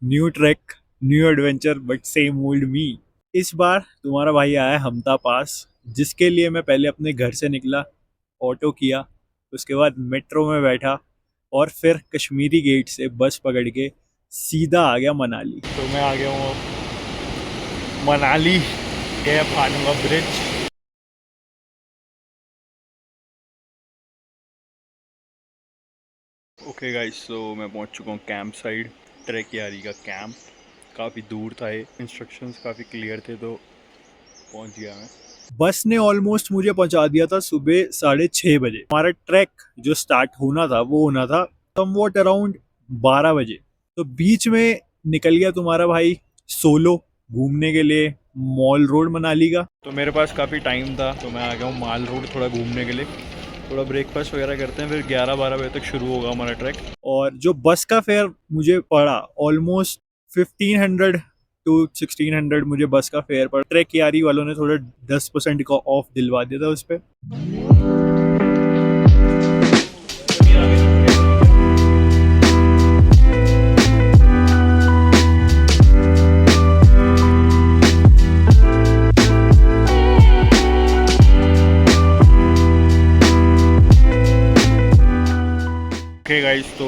New track, new adventure but same old मी। इस बार तुम्हारा भाई आया है हमता पास, जिसके लिए मैं पहले अपने घर से निकला, ऑटो किया, उसके बाद मेट्रो में बैठा और फिर कश्मीरी गेट से बस पकड़ के सीधा आ गया मनाली। तो मैं आ गया हूँ मनाली, ये भानुका ब्रिज। ओके गाइस, तो मैं पहुंच चुका हूँ कैंप साइड, ट्रैक यारी का कैंप। काफ़ी दूर था ये, इंस्ट्रक्शंस काफ़ी क्लियर थे, तो पहुंच गया मैं। बस ने ऑलमोस्ट मुझे पहुंचा दिया था सुबह 6:30 बजे। हमारा ट्रैक जो स्टार्ट होना था वो होना था सम वॉट अराउंड 12 बजे। तो बीच में निकल गया तुम्हारा भाई सोलो घूमने के लिए मॉल रोड मनाली का। तो मेरे पास काफ़ी टाइम था, तो मैं आ गया हूँ माल रोड थोड़ा घूमने के लिए। थोड़ा ब्रेकफास्ट वगैरह करते हैं, फिर 11-12 बजे तक शुरू होगा हमारा ट्रैक। और जो बस का फेयर मुझे पड़ा ऑलमोस्ट 1500 to 1600 मुझे बस का फेयर पड़ा। ट्रैक यारी वालों ने थोड़ा 10% का ऑफ दिलवा दिया था उस पर। ओके गाइस, तो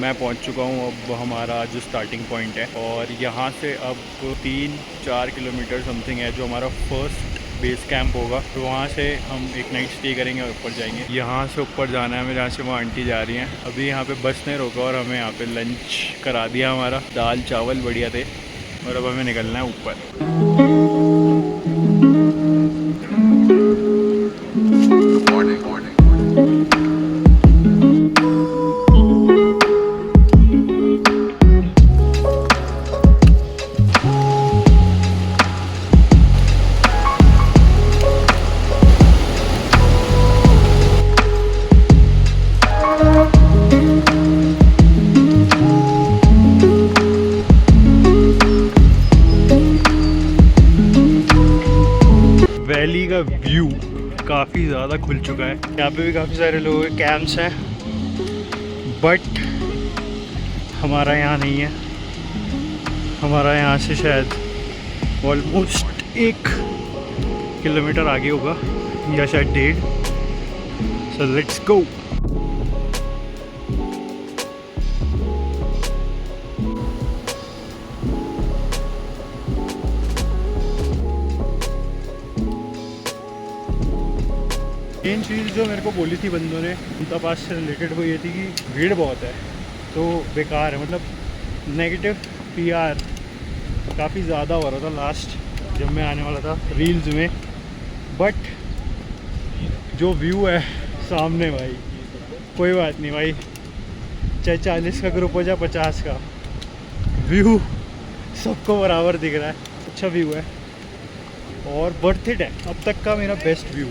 मैं पहुंच चुका हूं अब हमारा जो स्टार्टिंग पॉइंट है, और यहां से अब 3-4 किलोमीटर समथिंग है जो हमारा फर्स्ट बेस कैंप होगा। तो वहां से हम एक नाइट स्टे करेंगे और ऊपर जाएंगे। यहां से ऊपर जाना है हमें, जहाँ से वहाँ आंटी जा रही हैं। अभी यहाँ पे बस ने रोका और हमें यहाँ पे लंच करा दिया हमारा, दाल चावल बढ़िया थे, और अब हमें निकलना है ऊपर। वैली का व्यू काफ़ी ज़्यादा खुल चुका है। यहाँ पे भी काफ़ी सारे लोगों के कैंप्स हैं, बट हमारा यहाँ नहीं है। हमारा यहाँ से शायद ऑलमोस्ट 1 किलोमीटर आगे होगा, या शायद 1.5। So let's go. मेन चीज़ जो मेरे को बोली थी बंदों ने उनका पास से रिलेटेड, वो ये थी कि भीड़ बहुत है तो बेकार है। मतलब नेगेटिव पीआर काफ़ी ज़्यादा हो रहा था लास्ट जब मैं आने वाला था रील्स में। बट जो व्यू है सामने भाई, कोई बात नहीं भाई, चाहे 40 का ग्रुप हो चाहे 50 का, व्यू सबको बराबर दिख रहा है। अच्छा व्यू है और वर्थ इट है, अब तक का मेरा बेस्ट व्यू।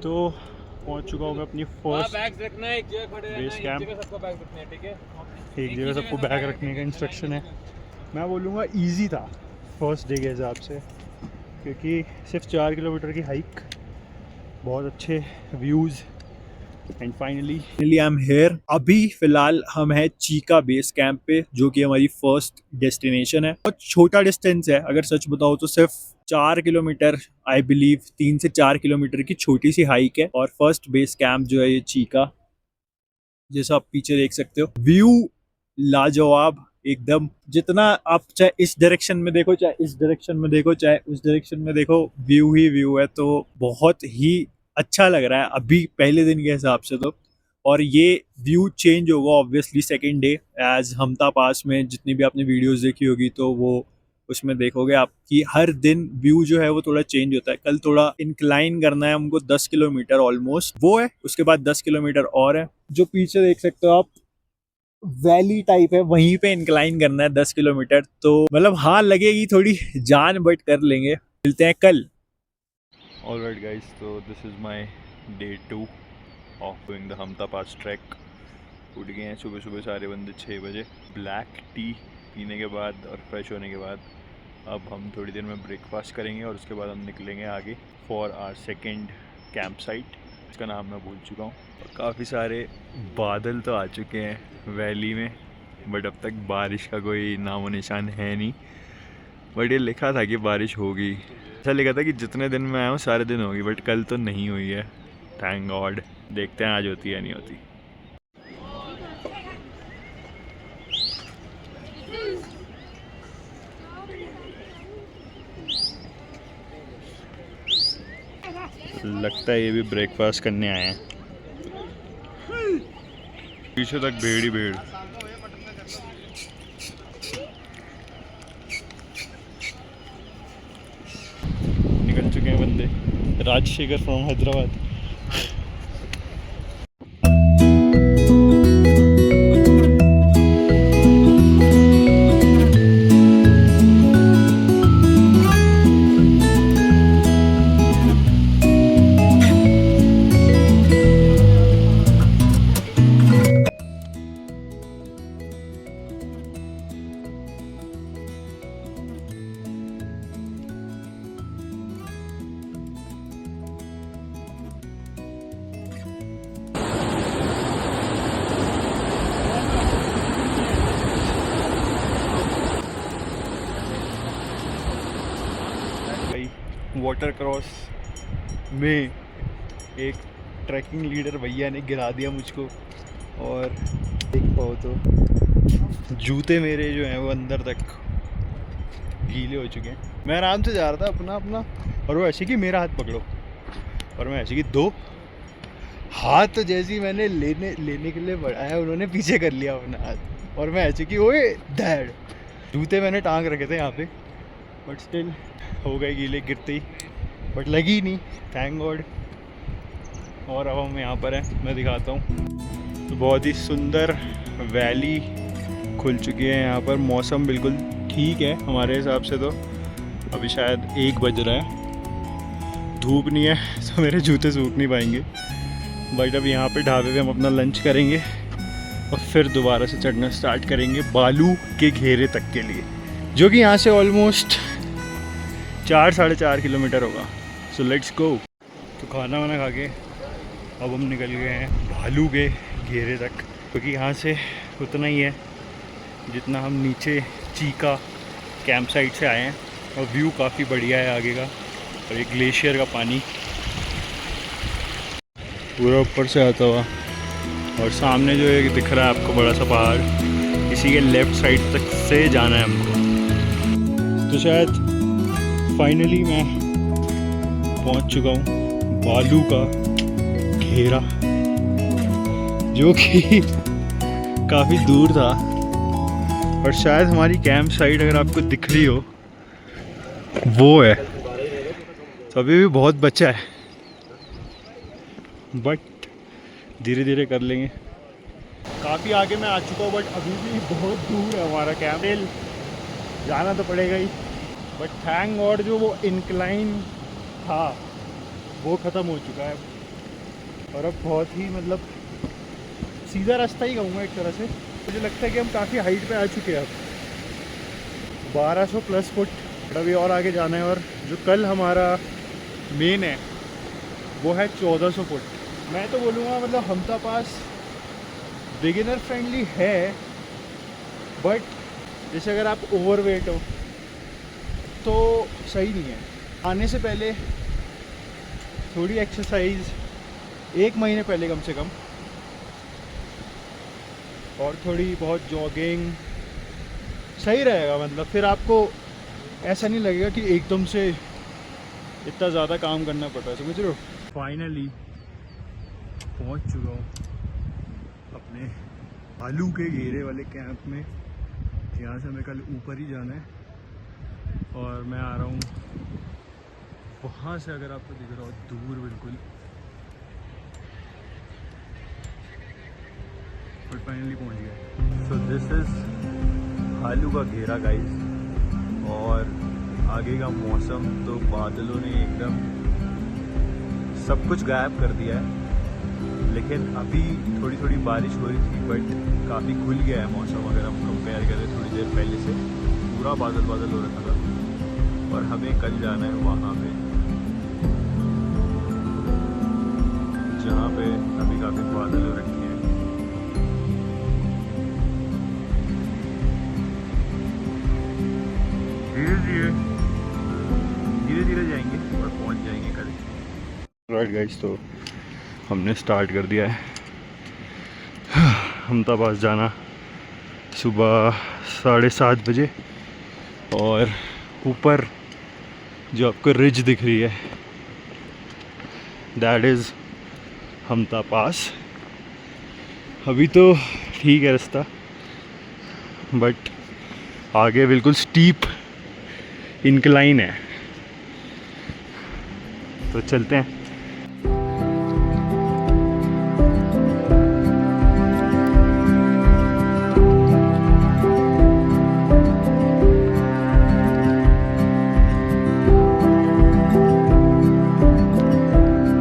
तो पहुंच चुका हूँ मैं अपनी फर्स्ट बेस कैंप। एक जगह सबको बैग रखने का इंस्ट्रक्शन है। मैं बोलूँगा इजी था फर्स्ट डे के हिसाब से, क्योंकि सिर्फ 4 किलोमीटर की हाइक, बहुत अच्छे views, and finally I am here. अभी फिलहाल हम हैं चीका बेस कैंप पे, जो कि हमारी फर्स्ट डेस्टिनेशन है। बहुत छोटा डिस्टेंस है, अगर सच बताओ तो सिर्फ 4 किलोमीटर, आई बिलीव 3 से 4 किलोमीटर की छोटी सी हाइक है। और फर्स्ट बेस कैंप जो है ये चीका, जैसा आप पीछे देख सकते हो, व्यू लाजवाब एकदम। जितना आप चाहे इस डायरेक्शन में देखो, चाहे इस डायरेक्शन में देखो, चाहे उस डायरेक्शन में देखो, व्यू ही व्यू है। तो बहुत ही अच्छा लग रहा है अभी पहले दिन के हिसाब से तो। और ये व्यू चेंज होगा ऑब्वियसली सेकेंड डे, एज हमता पास में जितनी भी आपने वीडियोस देखी होगी तो वो उसमें देखोगे आप कि हर दिन व्यू जो है वो थोड़ा चेंज होता है। कल थोड़ा इंक्लाइन करना है हमको 10 किलोमीटर ऑलमोस्ट, वो है। उसके बाद 10 किलोमीटर और है, जो पीछे देख सकते हो आप, वैली टाइप है, वहीं पे इंक्लाइन करना है 10 किलोमीटर। तो मतलब हाँ लगेगी थोड़ी जान, बट कर लेंगे। मिलते हैं कल। ऑलराइट गाइस, तो this is my day 2 of doing the Hamta Pass trek. उठ गए हैं सुबह सुबह सारे बंदे 6 बजे। ब्लैक टी पीने के बाद और फ्रेश होने के बाद अब हम थोड़ी देर में ब्रेकफास्ट करेंगे और उसके बाद हम निकलेंगे आगे for our second camp site. इसका नाम मैं भूल चुका हूँ। और काफ़ी सारे बादल तो आ चुके हैं वैली में, बट अब तक बारिश का कोई नामो निशान है नहीं। बट ये लिखा था कि बारिश होगी, ऐसा लिखा था कि जितने दिन मैं आया हूँ सारे दिन होगी, बट कल तो नहीं हुई है। Thank God. देखते हैं आज होती है नहीं होती। लगता है ये भी ब्रेकफास्ट करने आए हैं। पीछे तक भीड़ ही भीड़। निकल चुके हैं बंदे। Rajashekar from Hyderabad. Water cross में एक ट्रैकिंग लीडर भैया ने गिरा दिया मुझको, और देख पाओ तो जूते मेरे जो हैं वो अंदर तक गीले हो चुके हैं। मैं आराम से जा रहा था अपना, और वो ऐसे कि मेरा हाथ पकड़ो, और मैं ऐसे कि दो हाथ, तो जैसे ही मैंने लेने के लिए बढ़ाया उन्होंने पीछे कर लिया अपना हाथ, और मैं ऐसे कि ओए डैड। जूते मैंने टांग रखे थे यहाँ पे, बट स्टिल हो गए गीले गिरते ही, बट लगी नहीं, थैंक गॉड। और अब हम यहाँ पर हैं, मैं दिखाता हूँ। तो बहुत ही सुंदर वैली खुल चुकी है यहाँ पर। मौसम बिल्कुल ठीक है हमारे हिसाब से। तो अभी शायद 1 बज रहा है, धूप नहीं है तो मेरे जूते सूख नहीं पाएंगे। बट अब यहाँ पे ढाबे पे हम अपना लंच करेंगे और फिर दोबारा से चढ़ना स्टार्ट करेंगे बालू के घेरे तक के लिए, जो कि यहाँ से ऑलमोस्ट 4-4.5 किलोमीटर होगा। So let's go. तो खाना वाना खा के अब हम निकल गए हैं भालू के घेरे तक, क्योंकि यहाँ से उतना ही है जितना हम नीचे चीका कैंप साइट से आए हैं। और व्यू काफ़ी बढ़िया है आगे का, और ये ग्लेशियर का पानी पूरा ऊपर से आता हुआ। और सामने जो एक दिख रहा है आपको बड़ा सा पहाड़, इसी के लेफ़्ट साइड तक से जाना है हमको। तो शायद फाइनली मैं पहुंच चुका हूँ बालू का घेरा, जो कि काफ़ी दूर था। और शायद हमारी कैंप साइट अगर आपको दिख रही हो वो है। तो अभी भी बहुत बचा है, बट धीरे धीरे कर लेंगे। काफ़ी आगे मैं आ चुका हूँ, बट अभी भी बहुत दूर है हमारा कैंप। जाना तो पड़ेगा ही, बट थैंक गॉड जो वो इंक्लाइन था वो ख़त्म हो चुका है। और अब बहुत ही मतलब सीधा रास्ता ही कहूँगा एक तरह से। मुझे लगता है कि हम काफ़ी हाइट पे आ चुके हैं अब, 1200 प्लस फुट। अभी और आगे जाना है, और जो कल हमारा मेन है वो है 1400 फुट। मैं तो बोलूँगा मतलब हमता पास बिगिनर फ्रेंडली है, बट जैसे अगर आप ओवरवेट हो तो सही नहीं है। आने से पहले थोड़ी एक्सरसाइज 1 महीने पहले कम से कम, और थोड़ी बहुत जॉगिंग सही रहेगा। मतलब फिर आपको ऐसा नहीं लगेगा कि एकदम से इतना ज़्यादा काम करना पड़ रहा है, समझ रहे हो। फाइनली पहुंच चुका हूँ अपने बालू के घेरे वाले कैंप में। यहाँ से हमें कल ऊपर ही जाना है, और मैं आ रहा हूँ वहाँ से, अगर आपको दिख रहा हो दूर बिल्कुल। और फाइनली पहुँच गए। सो दिस इज़ बालू का घेरा गाइस। और आगे का मौसम तो बादलों ने एकदम सब कुछ गायब कर दिया है, लेकिन अभी थोड़ी थोड़ी बारिश हो रही थी, बट काफ़ी खुल गया है मौसम। अगर हम कंपेयर करें थोड़ी देर पहले से, पूरा बादल बादल हो रखा था। और हमें कल जाना है वहाँ पे जहाँ पे अभी काफ़ी बादल हो रखे हैं। धीरे धीरे जाएंगे और पहुँच जाएंगे कल। राइट गाइस, तो हमने स्टार्ट कर दिया है अहमदाबाद जाना सुबह 7:30 बजे। और ऊपर जो आपको रिज दिख रही है, दैट इज़ हमता पास। अभी तो ठीक है रास्ता, बट आगे बिल्कुल स्टीप इंक्लाइन है, तो चलते हैं।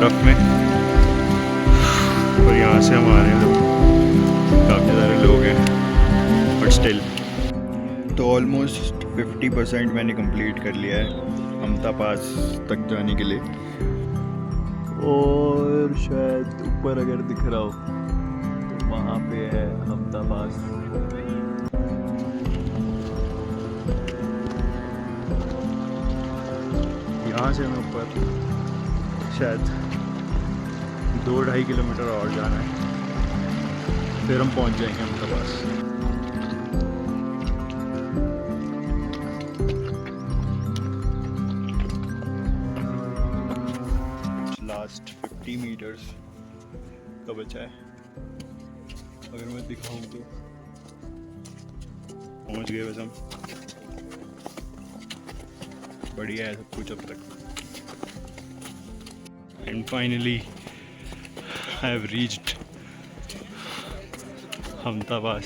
टफ में, और यहाँ से हम आ रहे हैं लोग, काफ़ी सारे लोग हैं, बट स्टिल। तो ऑलमोस्ट 50% मैंने कंप्लीट कर लिया है हमता पास तक जाने के लिए। और शायद ऊपर अगर दिख रहा हो तो वहाँ पे है हमता पास। यहाँ से हमें ऊपर शायद 2-2.5 किलोमीटर और जाना है, फिर हम पहुँच जाएंगे हमता पास। लास्ट 50 मीटर्स का बचा है, अगर मैं दिखाऊं तो पहुंच गए बस हम। बढ़िया है सब कुछ अब तक। And finally I have reached Hamta Pass.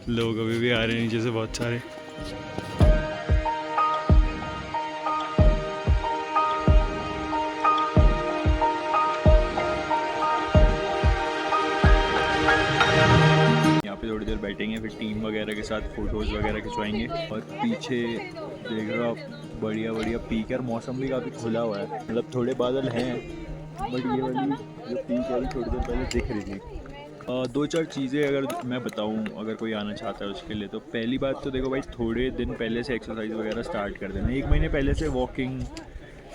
लोग अभी भी आ रहे हैं नीचे से बहुत सारे। थोड़ी देर बैठेंगे, फिर टीम वगैरह के साथ फ़ोटोज़ वगैरह खिंचवाएंगे। और पीछे देख रहे हो आप, बढ़िया बढ़िया पीक है, और मौसम भी काफ़ी खुला हुआ है, मतलब थोड़े बादल हैं, बट ये वाली जो पीक है थोड़ी देर पहले दिख रही थी। 2-4 चीज़ें अगर मैं बताऊं, अगर कोई आना चाहता है उसके लिए, तो पहली बात तो देखो भाई, थोड़े दिन पहले से एक्सरसाइज वगैरह स्टार्ट कर देना। 1 महीने पहले से वॉकिंग,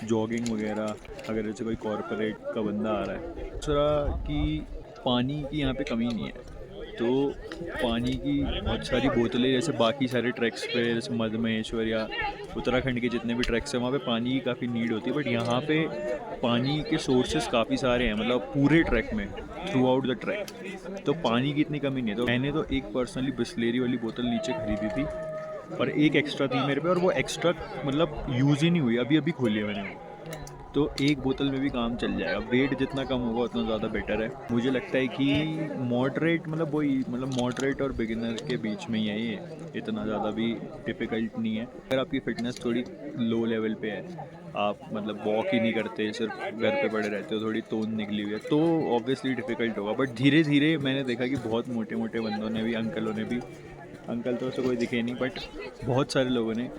जॉगिंग वगैरह, अगर जैसे कोई कॉरपोरेट का बंदा आ रहा है। दूसरा कि पानी की यहाँ पे कमी नहीं है, तो पानी की बहुत सारी बोतलें, जैसे बाकी सारे ट्रैक्स पे, जैसे मध्य महेश्वर या उत्तराखंड के जितने भी ट्रैक्स हैं, वहाँ पे पानी की काफ़ी नीड होती है, बट यहाँ पे पानी के सोर्सेज काफ़ी सारे हैं, मतलब पूरे ट्रैक में, थ्रू आउट द ट्रैक, तो पानी की इतनी कमी नहीं है। तो मैंने तो एक पर्सनली बिस्लेरी वाली बोतल नीचे खरीदी थी, और एक एक्स्ट्रा थी मेरे पे, और वो एक्स्ट्रा मतलब यूज़ ही नहीं हुई, अभी अभी खोली है मैंने वो। तो एक बोतल में भी काम चल जाएगा। वेट जितना कम होगा उतना ज़्यादा बेटर है। मुझे लगता है कि मॉडरेट, मतलब वही, मतलब मॉडरेट और बिगिनर के बीच में ही है ये, इतना ज़्यादा भी डिफ़िकल्ट नहीं है। अगर आपकी फ़िटनेस थोड़ी लो लेवल पे है, आप मतलब वॉक ही नहीं करते, सिर्फ घर पे पड़े रहते हो, थोड़ी तोंद निकली हुई है, तो ऑब्वियसली डिफ़िकल्ट होगा। बट धीरे धीरे मैंने देखा कि बहुत मोटे मोटे बंदों ने भी, अंकलों ने भी, अंकल तो ऐसे कोई दिखे नहीं, बट बहुत सारे लोगों ने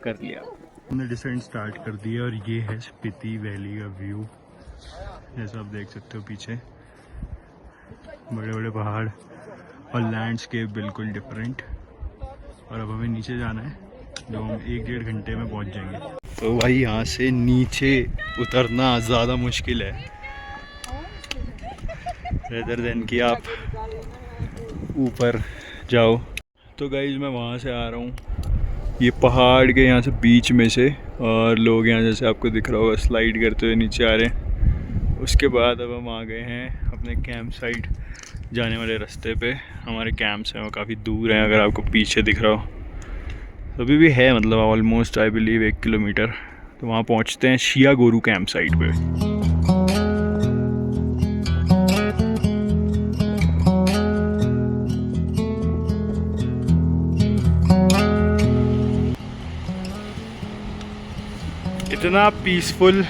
कर लिया। हमने डिसेंट स्टार्ट कर दिया, और ये है स्पीति वैली का व्यू, जैसा आप देख सकते हो पीछे बड़े बड़े पहाड़ और लैंडस्केप बिल्कुल डिफरेंट। और अब हमें नीचे जाना है, जो हम 1-1.5 घंटे में पहुंच जाएंगे। तो भाई यहाँ से नीचे उतरना ज़्यादा मुश्किल है, रेदर देन कि आप ऊपर जाओ। तो गाइज मैं वहाँ से आ रहा हूँ, ये पहाड़ के यहाँ से बीच में से, और लोग यहाँ जैसे आपको दिख रहा होगा स्लाइड करते हुए नीचे आ रहे हैं। उसके बाद अब हम आ गए हैं अपने कैंप साइट जाने वाले रास्ते पे। हमारे कैंप्स हैं वो काफ़ी दूर हैं, अगर आपको पीछे दिख रहा हो। अभी भी है, मतलब ऑलमोस्ट आई बिलीव 1 किलोमीटर। तो वहाँ पहुँचते हैं शिया गोरू कैंप साइट पर। इतना पीसफुल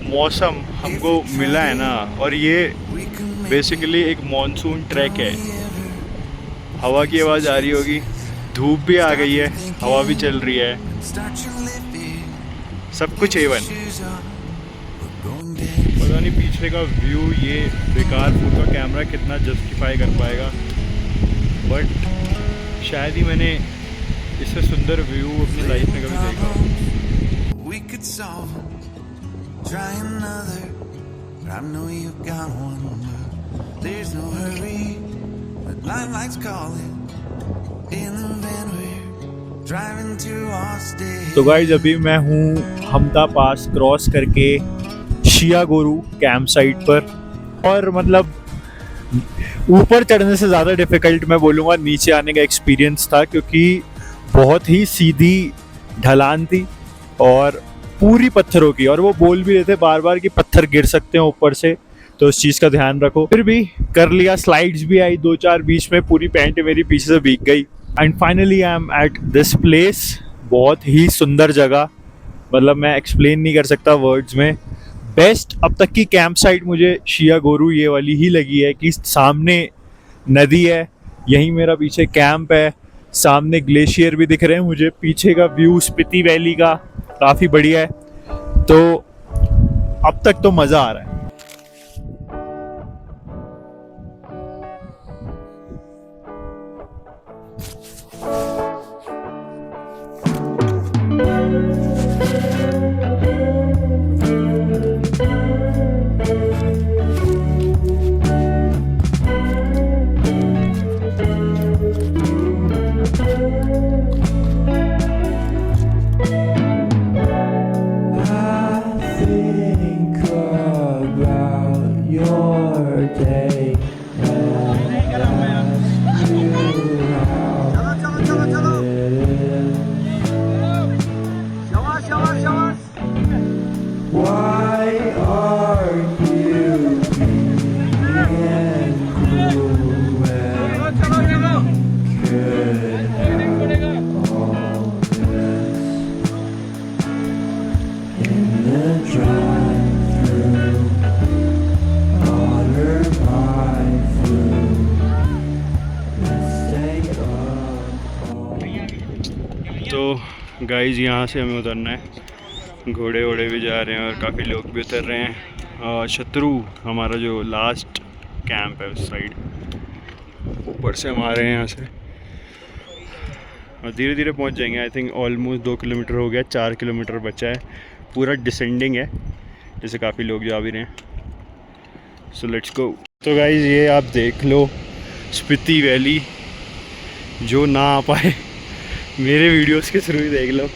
मौसम हमको मिला है ना, और ये बेसिकली एक मॉनसून ट्रैक है। हवा की आवाज़ आ रही होगी, धूप भी आ गई है, हवा भी चल रही है, सब कुछ A1। पता नहीं पीछे का व्यू ये बेकार फूल का कैमरा कितना जस्टिफाई कर पाएगा, बट शायद ही मैंने इससे सुंदर व्यू अपनी लाइफ में कभी देखा। तो गाइज अभी मैं हूँ हमदा पास क्रॉस करके शियागोरू कैंप साइट पर, और मतलब ऊपर चढ़ने से ज़्यादा डिफ़िकल्ट मैं बोलूँगा नीचे आने का एक्सपीरियंस था, क्योंकि बहुत ही सीधी ढलान थी और पूरी पत्थरों की, और वो बोल भी रहे थे बार बार कि पत्थर गिर सकते हैं ऊपर से, तो उस चीज़ का ध्यान रखो। फिर भी कर लिया, स्लाइड्स भी आई 2-4 बीच में, पूरी पैंट मेरी पीछे से भीग गई। And finally I am at this place. बहुत ही सुंदर जगह, मतलब मैं एक्सप्लेन नहीं कर सकता वर्ड्स में। बेस्ट अब तक की कैंप साइट मुझे शियागोरू ये वाली ही लगी है कि सामने नदी है, यहीं मेरा पीछे कैंप है, सामने ग्लेशियर भी दिख रहे हैं मुझे, पीछे का व्यू स्पीति वैली का काफ़ी बढ़िया है। तो अब तक तो मज़ा आ रहा है। तो गाइज यहाँ से हमें उतरना है, घोड़े वोड़े भी जा रहे हैं और काफ़ी लोग भी उतर रहे हैं। शत्रु हमारा जो लास्ट कैंप है उस साइड, ऊपर से हम आ रहे हैं यहाँ से, और धीरे धीरे पहुँच जाएंगे। आई थिंक ऑलमोस्ट 2 किलोमीटर हो गया, 4 किलोमीटर बचा है, पूरा डिसेंडिंग है, जैसे काफ़ी लोग जा भी रहे हैं। So let's go. तो गाइज ये आप देख लो स्पीति वैली, जो ना आ पाए मेरे वीडियोस के थ्रू ही देख लो।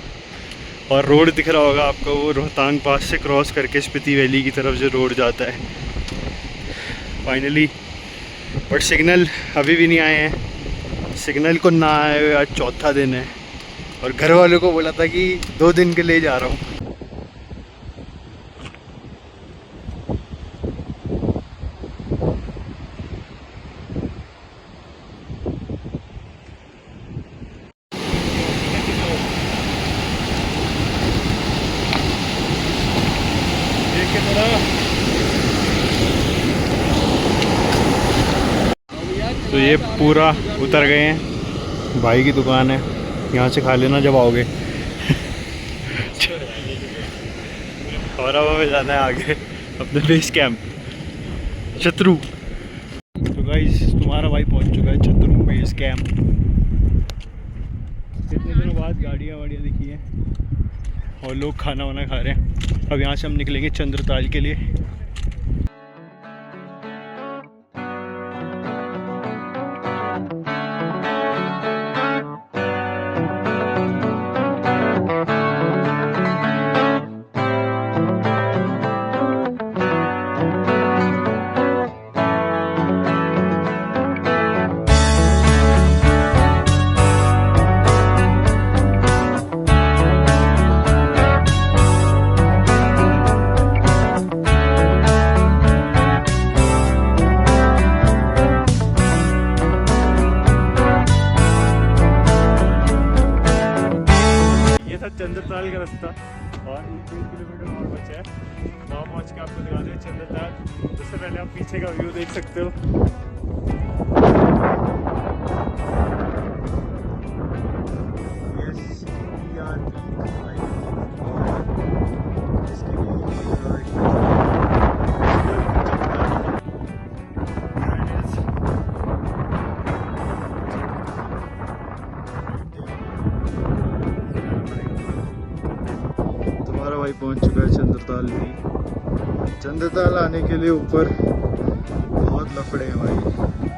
और रोड दिख रहा होगा आपको, वो रोहतांग पास से क्रॉस करके स्पीति वैली की तरफ जो रोड जाता है फाइनली। बट सिग्नल अभी भी नहीं आए हैं, सिग्नल को ना आए हुए आज चौथा दिन है, और घर वालों को बोला था कि 2 दिन के लिए जा रहा हूँ। तो ये पूरा उतर गए हैं, भाई की दुकान है, यहाँ से खा लेना जब आओगे। और अब हमें जाना है आगे अपने बेस कैंप शत्रु। तो गाइस तुम्हारा भाई पहुँच चुका है शत्रु बेस कैंप। कितने दिनों बाद गाड़ियाँ वाड़ियाँ दिखी हैं और लोग खाना वाना खा रहे हैं। अब यहाँ से हम निकलेंगे चंद्रताल के लिए। रास्ता और 1-2 किलोमीटर और बचा है। वहाँ पहुँच के आपको दिखा दें चंद्रताल। उससे पहले आप पीछे का व्यू देख सकते हो। तुम्हारा भाई पहुंच चुका है चंद्रताल भी। चंद्रताल आने के लिए ऊपर बहुत लफड़े हैं भाई।